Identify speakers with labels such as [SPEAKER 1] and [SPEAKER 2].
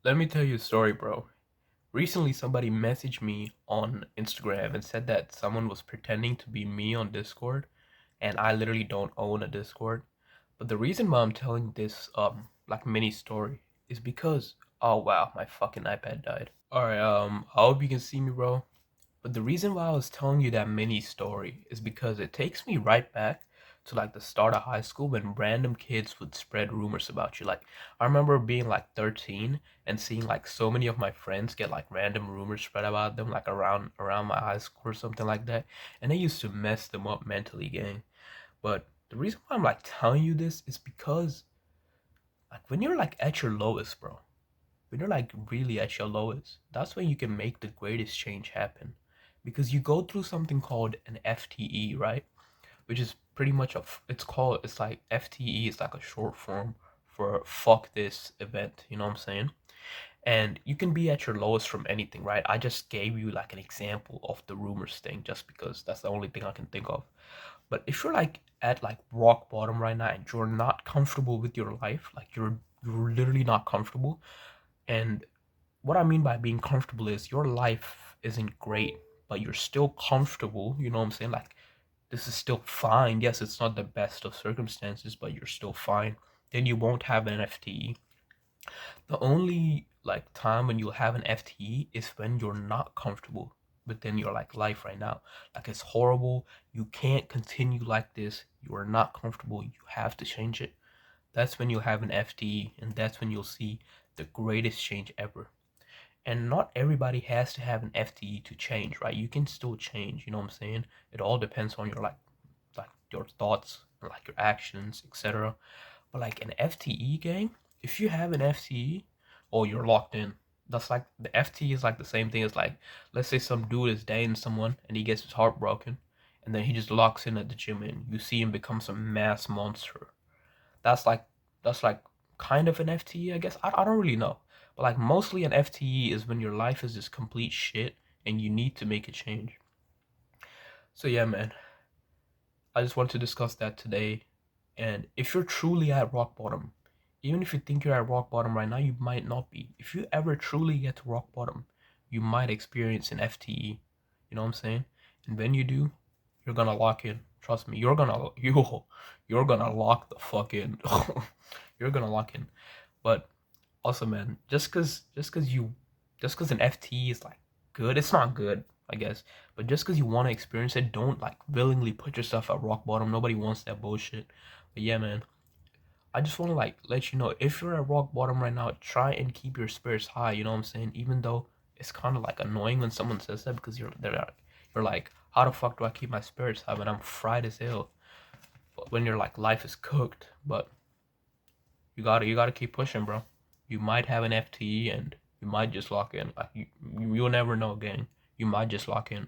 [SPEAKER 1] Let me tell you a story, bro. Recently, somebody messaged me on Instagram and said that someone was pretending to be me on Discord, and I literally don't own a Discord. But the reason why I'm telling this like mini story is because oh wow, my fucking iPad died. Alright, I hope you can see me, bro. But the reason why I was telling you that mini story is because it takes me right back to like the start of high school when random kids would spread rumors about you. Like I remember being like 13 and seeing like so many of my friends get like random rumors spread about them like around my high school or something like that. And they used to mess them up mentally, gang. But the reason why I'm like telling you this is because like when you're like at your lowest, bro, when you're like really at your lowest, that's when you can make the greatest change happen. Because you go through something called an FTE, right? Which is pretty much it's like FTE is like a short form for fuck this event, you know what I'm saying? And you can be at your lowest from anything, right? I just gave you like an example of the rumors thing just because that's the only thing I can think of. But if you're like at like rock bottom right now and you're not comfortable with your life, like you're literally not comfortable, and what I mean by being comfortable is your life isn't great, but you're still comfortable. You know what I'm saying? Like, this is still fine. Yes, it's not the best of circumstances, but you're still fine. Then you won't have an FTE. The only like time when you'll have an FTE is when you're not comfortable within your like life right now. Like it's horrible. You can't continue like this. You are not comfortable. You have to change it. That's when you'll have an FTE, and that's when you'll see the greatest change ever. And not everybody has to have an FTE to change, right? You can still change, you know what I'm saying? It all depends on your like your thoughts, like your actions, etc. But like an FTE gang, if you have an FTE, oh you're locked in. That's like the FTE is like the same thing as like let's say some dude is dating someone and he gets his heart broken and then he just locks in at the gym and you see him become some mass monster. That's like that's like kind of an FTE, I guess. I don't really know. But like mostly an FTE is when your life is just complete shit and you need to make a change. So yeah, man. I just wanted to discuss that today. And if you're truly at rock bottom, even if you think you're at rock bottom right now, you might not be. If you ever truly get to rock bottom, you might experience an FTE. You know what I'm saying? And when you do, you're gonna lock in. Trust me, you're gonna lock the fuck in. You're gonna lock in. But also, man, just cause an FTE is like good, it's not good, I guess. But just cause you want to experience it, don't like willingly put yourself at rock bottom. Nobody wants that bullshit. But yeah, man, I just want to like let you know if you're at rock bottom right now, try and keep your spirits high. You know what I'm saying? Even though it's kind of like annoying when someone says that because you're like, how the fuck do I keep my spirits high when I'm fried as hell? But when you're like life is cooked, but you gotta keep pushing, bro. You might have an FTE and you might just lock in. Like you'll never know, gang. You might just lock in.